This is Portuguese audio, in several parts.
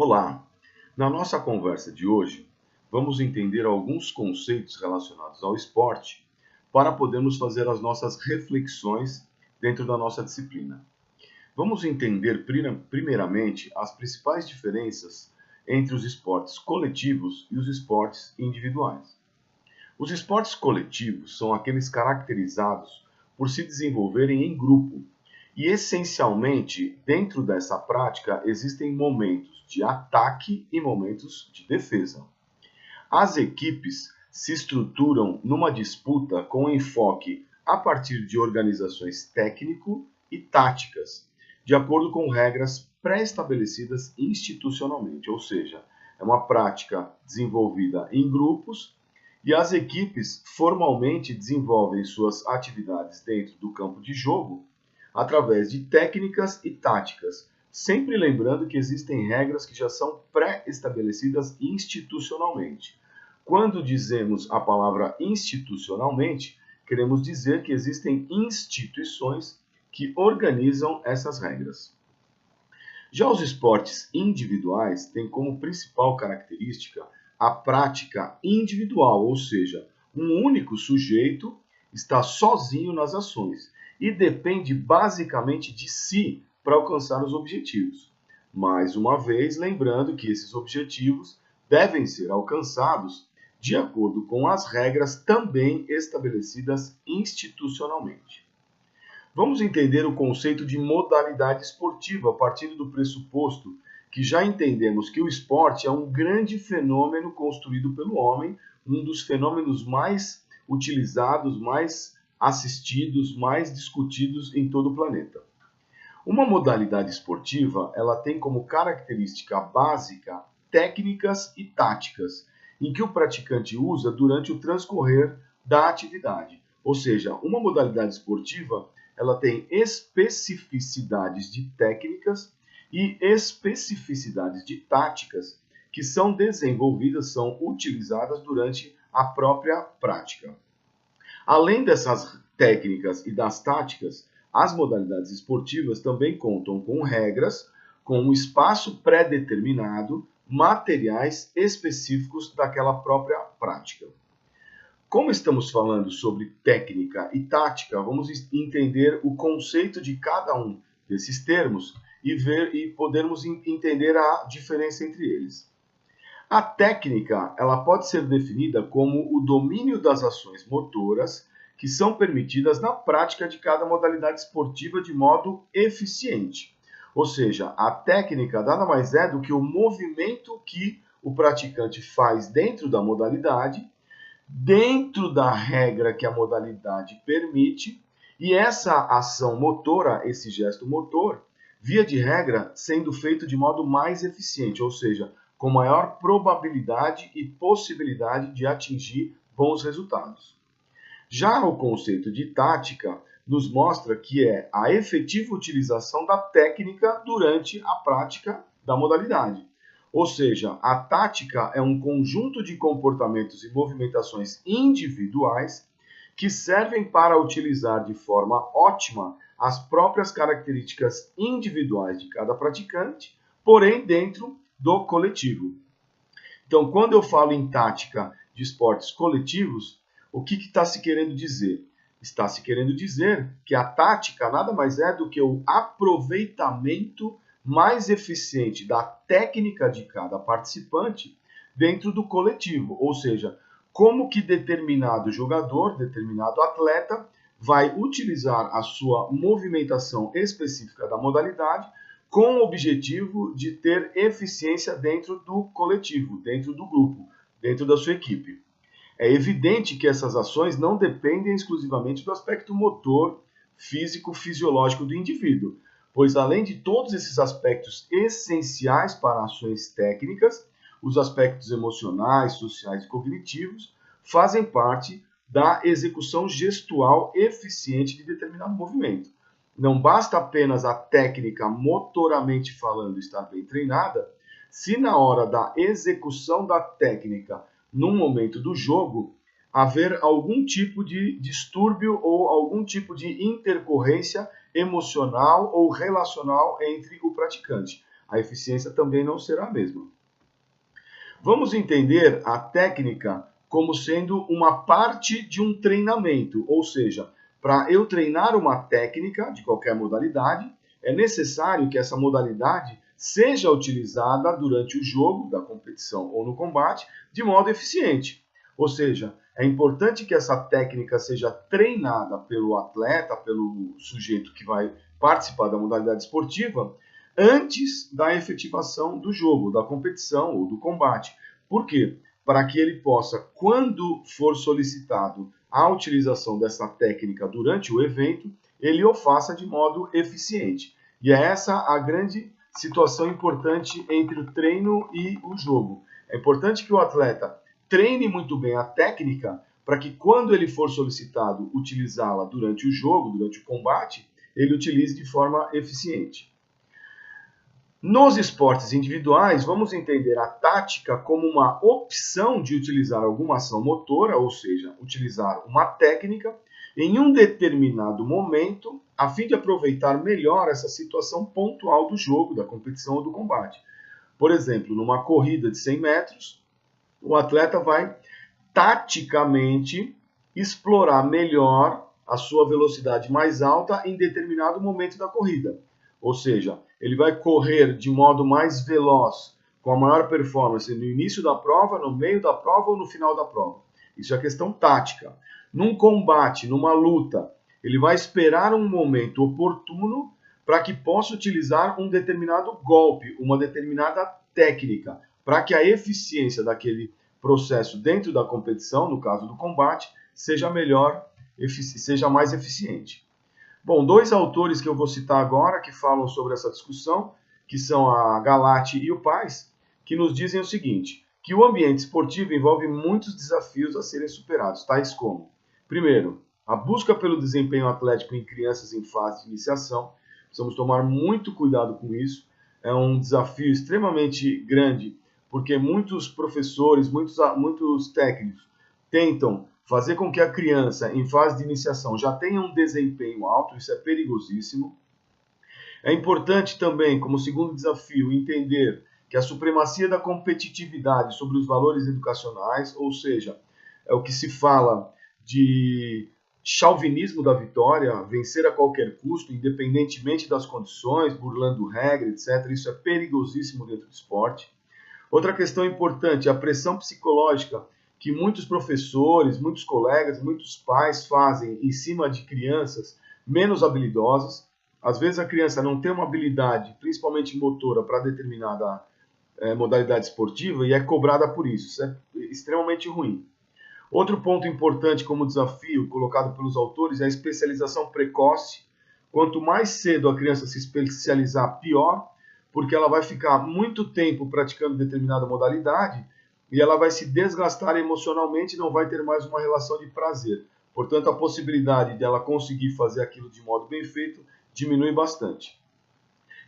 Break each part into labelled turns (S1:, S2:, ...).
S1: Olá! Na nossa conversa de hoje, vamos entender alguns conceitos relacionados ao esporte para podermos fazer as nossas reflexões dentro da nossa disciplina. Vamos entender primeiramente as principais diferenças entre os esportes coletivos e os esportes individuais. Os esportes coletivos são aqueles caracterizados por se desenvolverem em grupo e, essencialmente, dentro dessa prática existem momentos de ataque e momentos de defesa. As equipes se estruturam numa disputa com enfoque a partir de organizações técnico e táticas, de acordo com regras pré-estabelecidas institucionalmente, ou seja, é uma prática desenvolvida em grupos e as equipes formalmente desenvolvem suas atividades dentro do campo de jogo através de técnicas e táticas, sempre lembrando que existem regras que já são pré-estabelecidas institucionalmente. Quando dizemos a palavra institucionalmente, queremos dizer que existem instituições que organizam essas regras. Já os esportes individuais têm como principal característica a prática individual, ou seja, um único sujeito está sozinho nas ações e depende basicamente de si para alcançar os objetivos. Mais uma vez, lembrando que esses objetivos devem ser alcançados de acordo com as regras também estabelecidas institucionalmente. Vamos entender o conceito de modalidade esportiva a partir do pressuposto que já entendemos que o esporte é um grande fenômeno construído pelo homem, um dos fenômenos mais utilizados, mais assistidos, mais discutidos em todo o planeta. Uma modalidade esportiva, ela tem como característica básica técnicas e táticas, em que o praticante usa durante o transcorrer da atividade. Ou seja, uma modalidade esportiva, ela tem especificidades de técnicas e especificidades de táticas que são desenvolvidas, são utilizadas durante a própria prática. Além dessas técnicas e das táticas, as modalidades esportivas também contam com regras, com um espaço pré-determinado, materiais específicos daquela própria prática. Como estamos falando sobre técnica e tática, vamos entender o conceito de cada um desses termos e podermos entender a diferença entre eles. A técnica, ela pode ser definida como o domínio das ações motoras que são permitidas na prática de cada modalidade esportiva de modo eficiente. Ou seja, a técnica nada mais é do que o movimento que o praticante faz dentro da modalidade, dentro da regra que a modalidade permite, e essa ação motora, esse gesto motor, via de regra, sendo feito de modo mais eficiente, ou seja, com maior probabilidade e possibilidade de atingir bons resultados. Já o conceito de tática nos mostra que é a efetiva utilização da técnica durante a prática da modalidade. Ou seja, a tática é um conjunto de comportamentos e movimentações individuais que servem para utilizar de forma ótima as próprias características individuais de cada praticante, porém dentro do coletivo. Então, quando eu falo em tática de esportes coletivos, o que está se querendo dizer? Está se querendo dizer que a tática nada mais é do que o aproveitamento mais eficiente da técnica de cada participante dentro do coletivo, ou seja, como que determinado jogador, determinado atleta vai utilizar a sua movimentação específica da modalidade com o objetivo de ter eficiência dentro do coletivo, dentro do grupo, dentro da sua equipe. É evidente que essas ações não dependem exclusivamente do aspecto motor, físico, fisiológico do indivíduo, pois além de todos esses aspectos essenciais para ações técnicas, os aspectos emocionais, sociais e cognitivos fazem parte da execução gestual eficiente de determinado movimento. Não basta apenas a técnica motoramente falando estar bem treinada, se na hora da execução da técnica num momento do jogo, haver algum tipo de distúrbio ou algum tipo de intercorrência emocional ou relacional entre o praticante. a eficiência também não será a mesma. Vamos entender a técnica como sendo uma parte de um treinamento, ou seja, para eu treinar uma técnica de qualquer modalidade, é necessário que essa modalidade seja utilizada durante o jogo, da competição ou no combate, de modo eficiente. Ou seja, é importante que essa técnica seja treinada pelo atleta, pelo sujeito que vai participar da modalidade esportiva, antes da efetivação do jogo, da competição ou do combate. Por quê? Para que ele possa, quando for solicitado a utilização dessa técnica durante o evento, ele o faça de modo eficiente. E é essa a grande situação importante entre o treino e o jogo. É importante que o atleta treine muito bem a técnica para que quando ele for solicitado utilizá-la durante o jogo, durante o combate, ele utilize de forma eficiente. Nos esportes individuais, vamos entender a tática como uma opção de utilizar alguma ação motora, ou seja, utilizar uma técnica em um determinado momento, a fim de aproveitar melhor essa situação pontual do jogo, da competição ou do combate. Por exemplo, numa corrida de 100 metros, o atleta vai taticamente explorar melhor a sua velocidade mais alta em determinado momento da corrida. Ou seja, ele vai correr de modo mais veloz, com a maior performance no início da prova, no meio da prova ou no final da prova. Isso é questão tática. Num combate, numa luta, ele vai esperar um momento oportuno para que possa utilizar um determinado golpe, uma determinada técnica, para que a eficiência daquele processo dentro da competição, no caso do combate, seja melhor, seja mais eficiente. Bom, dois autores que eu vou citar agora que falam sobre essa discussão, que são a Galati e o Pais, que nos dizem o seguinte, que o ambiente esportivo envolve muitos desafios a serem superados, tais como, primeiro, a busca pelo desempenho atlético em crianças em fase de iniciação. Precisamos tomar muito cuidado com isso. É um desafio extremamente grande, porque muitos professores, muitos técnicos tentam fazer com que a criança em fase de iniciação já tenha um desempenho alto, isso é perigosíssimo. É importante também, como segundo desafio, entender que a supremacia da competitividade sobre os valores educacionais, ou seja, é o que se fala de chauvinismo da vitória, vencer a qualquer custo, independentemente das condições, burlando regra, etc. Isso é perigosíssimo dentro do esporte. Outra questão importante, a pressão psicológica que muitos professores, muitos colegas, muitos pais fazem em cima de crianças menos habilidosas. Às vezes a criança não tem uma habilidade, principalmente motora, para determinada modalidade esportiva e é cobrada por isso. Isso é extremamente ruim. Outro ponto importante como desafio colocado pelos autores é a especialização precoce. Quanto mais cedo a criança se especializar, pior, porque ela vai ficar muito tempo praticando determinada modalidade e ela vai se desgastar emocionalmente e não vai ter mais uma relação de prazer. Portanto, a possibilidade dela conseguir fazer aquilo de modo bem feito diminui bastante.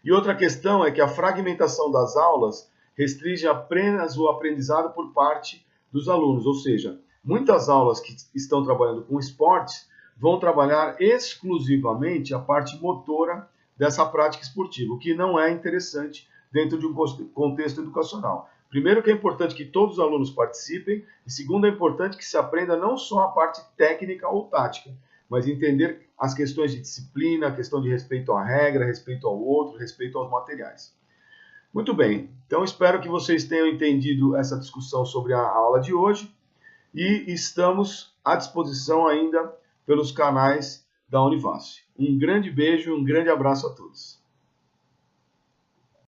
S1: E outra questão é que a fragmentação das aulas restringe apenas o aprendizado por parte dos alunos, ou seja, muitas aulas que estão trabalhando com esportes vão trabalhar exclusivamente a parte motora dessa prática esportiva, o que não é interessante dentro de um contexto educacional. Primeiro que é importante que todos os alunos participem, e segundo é importante que se aprenda não só a parte técnica ou tática, mas entender as questões de disciplina, a questão de respeito à regra, respeito ao outro, respeito aos materiais. Muito bem, então espero que vocês tenham entendido essa discussão sobre a aula de hoje e estamos à disposição ainda pelos canais da Univasf. Um grande beijo, um grande abraço a todos.